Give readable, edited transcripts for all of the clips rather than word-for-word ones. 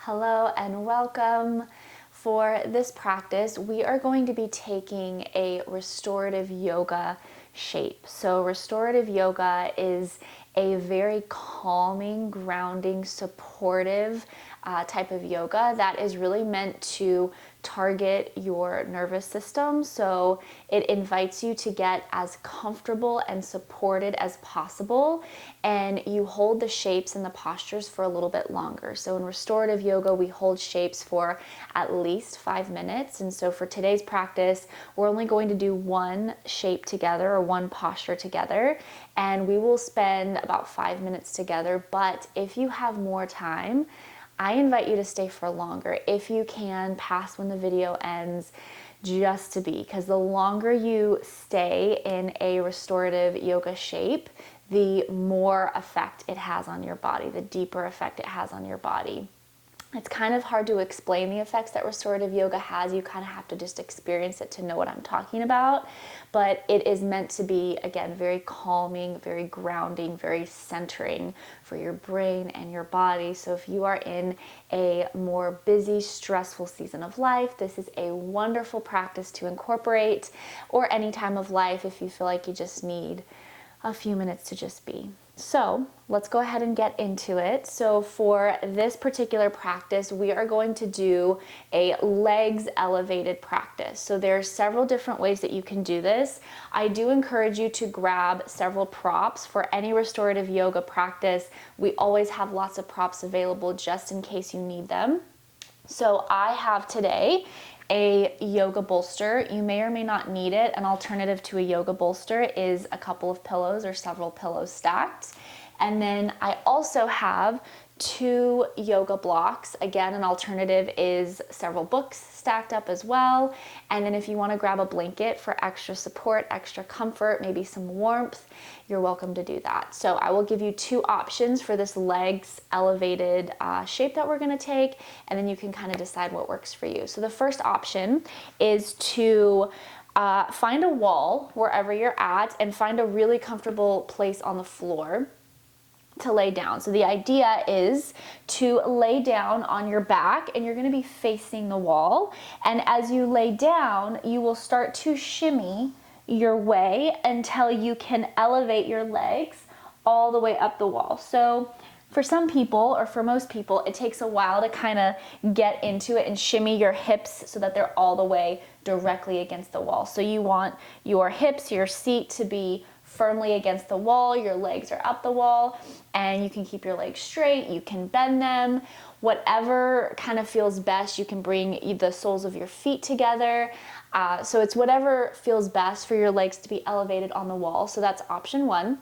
Hello and welcome. For this practice, we are going to be taking a restorative yoga shape. So restorative yoga is a very calming, grounding, supportive type of yoga that is really meant to target your nervous system. So it invites you to get as comfortable and supported as possible, and you hold the shapes and the postures for a little bit longer. So in restorative yoga, we hold shapes for at least 5 minutes. And so for today's practice, we're only going to do one shape together or one posture together, and we will spend about 5 minutes together. But if you have more time, I invite you to stay for longer. If you can, pass when the video ends, just to be, because the longer you stay in a restorative yoga shape, the more effect it has on your body, the deeper effect it has on your body. It's kind of hard to explain the effects that restorative yoga has. You kind of have to just experience it to know what I'm talking about. But it is meant to be, again, very calming, very grounding, very centering for your brain and your body. So if you are in a more busy, stressful season of life, this is a wonderful practice to incorporate, or any time of life if you feel like you just need a few minutes to just be. So let's go ahead and get into it. So for this particular practice, we are going to do a legs elevated practice. So there are several different ways that you can do this. I do encourage you to grab several props. For any restorative yoga practice, we always have lots of props available just in case you need them. So I have today a yoga bolster. You may or may not need it. An alternative to a yoga bolster is a couple of pillows or several pillows stacked. And then I also have 2 yoga blocks. Again, an alternative is several books stacked up as well. And then if you want to grab a blanket for extra support, extra comfort, maybe some warmth, you're welcome to do that. So I will give you 2 options for this legs elevated shape that we're going to take, and then you can kind of decide what works for you. So the first option is to find a wall wherever you're at and find a really comfortable place on the floor to lay down. So the idea is to lay down on your back, and you're going to be facing the wall. And as you lay down, you will start to shimmy your way until you can elevate your legs all the way up the wall. So for some people, or for most people, it takes a while to kind of get into it and shimmy your hips so that they're all the way directly against the wall. So you want your hips, your seat to be firmly against the wall, your legs are up the wall, and you can keep your legs straight, you can bend them, whatever kind of feels best. You can bring the soles of your feet together. So it's whatever feels best for your legs to be elevated on the wall. So that's option 1.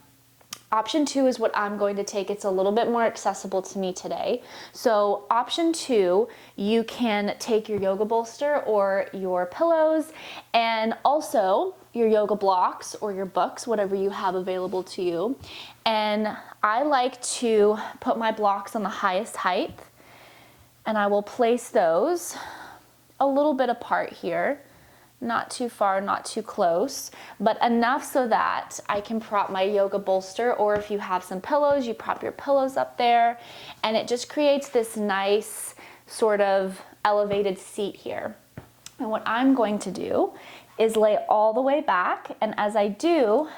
Option 2 is what I'm going to take. It's a little bit more accessible to me today. So option 2, you can take your yoga bolster or your pillows, and also your yoga blocks or your books, whatever you have available to you. And I like to put my blocks on the highest height, and I will place those a little bit apart here. Not too far, not too close, but enough so that I can prop my yoga bolster, or if you have some pillows, you prop your pillows up there, and it just creates this nice sort of elevated seat here. And what I'm going to do is lay all the way back, and as I do,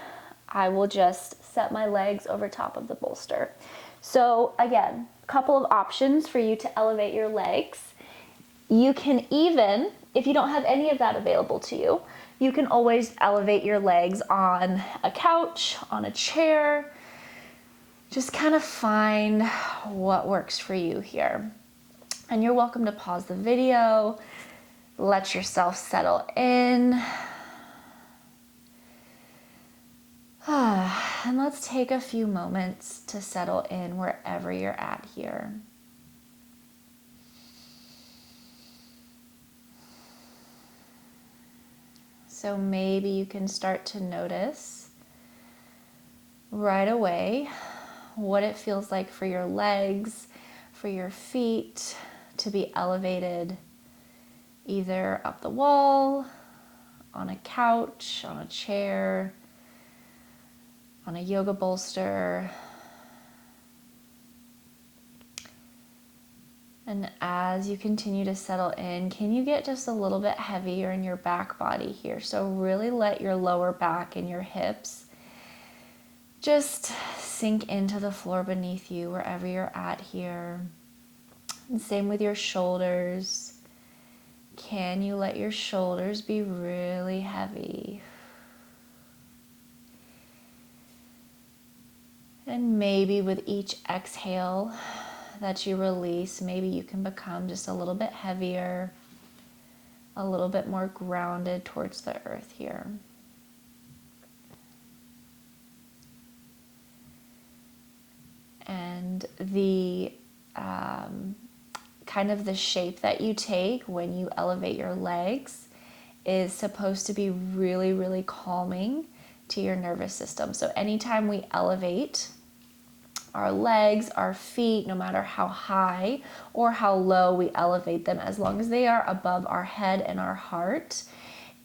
I will just set my legs over top of the bolster. So again, a couple of options for you to elevate your legs. You can even, if you don't have any of that available to you, you can always elevate your legs on a couch, on a chair. Just kind of find what works for you here. And you're welcome to pause the video, let yourself settle in. And let's take a few moments to settle in wherever you're at here. So maybe you can start to notice right away what it feels like for your legs, for your feet to be elevated either up the wall, on a couch, on a chair, on a yoga bolster. And as you continue to settle in, can you get just a little bit heavier in your back body here? So really let your lower back and your hips just sink into the floor beneath you wherever you're at here. And same with your shoulders. Can you let your shoulders be really heavy? And maybe with each exhale that you release, maybe you can become just a little bit heavier, a little bit more grounded towards the earth here. And the kind of the shape that you take when you elevate your legs is supposed to be really, really calming to your nervous system. So anytime we elevate our legs, our feet, no matter how high or how low we elevate them, as long as they are above our head and our heart,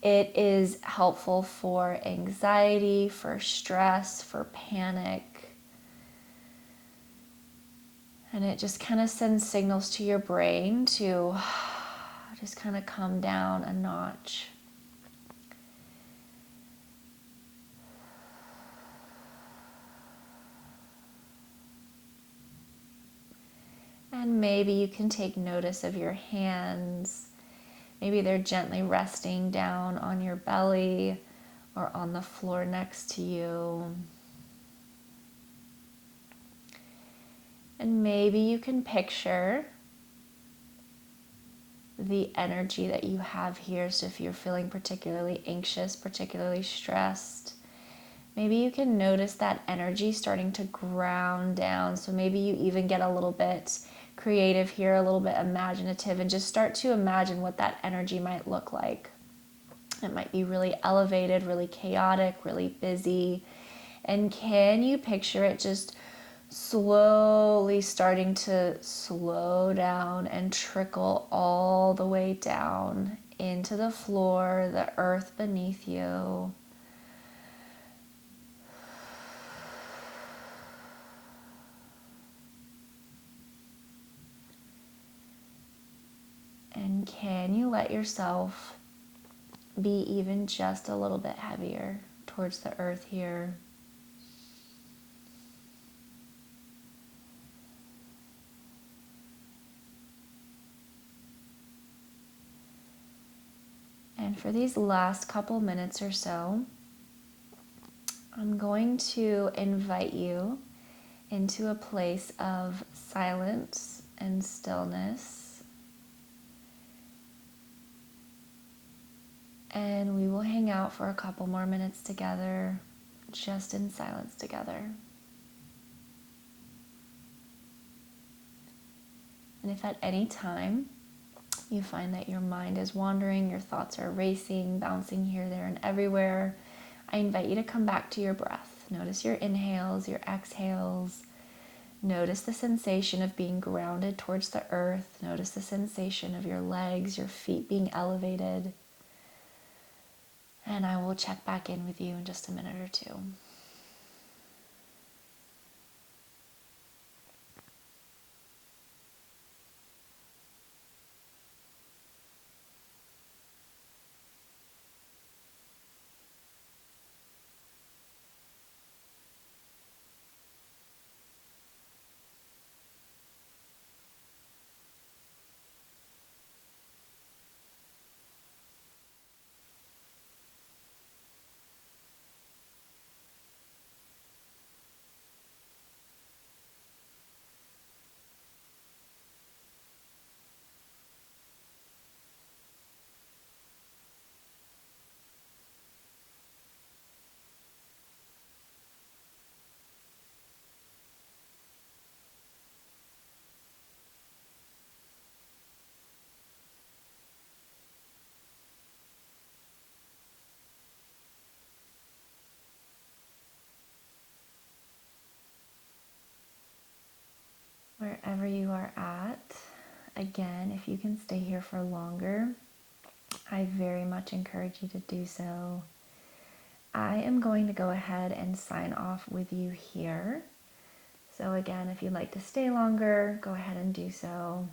it is helpful for anxiety, for stress, for panic. And it just kind of sends signals to your brain to just kind of come down a notch. And maybe you can take notice of your hands. Maybe they're gently resting down on your belly or on the floor next to you. And maybe you can picture the energy that you have here. So if you're feeling particularly anxious, particularly stressed, maybe you can notice that energy starting to ground down. So maybe you even get a little bit creative here, a little bit imaginative, and just start to imagine what that energy might look like. It might be really elevated, really chaotic, really busy. And can you picture it just slowly starting to slow down and trickle all the way down into the floor, the earth beneath you? And can you let yourself be even just a little bit heavier towards the earth here? And for these last couple minutes or so, I'm going to invite you into a place of silence and stillness. And we will hang out for a couple more minutes together, just in silence together. And if at any time you find that your mind is wandering, your thoughts are racing, bouncing here, there, and everywhere, I invite you to come back to your breath. Notice your inhales, your exhales. Notice the sensation of being grounded towards the earth. Notice the sensation of your legs, your feet being elevated. And I will check back in with you in just a minute or two. Wherever you are at, again, if you can stay here for longer, I very much encourage you to do so. I am going to go ahead and sign off with you here. So again, if you'd like to stay longer, go ahead and do so.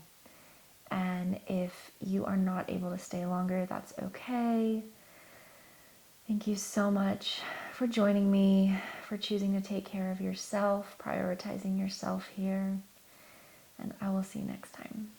And if you are not able to stay longer, that's okay. Thank you so much for joining me, for choosing to take care of yourself, prioritizing yourself here. And I will see you next time.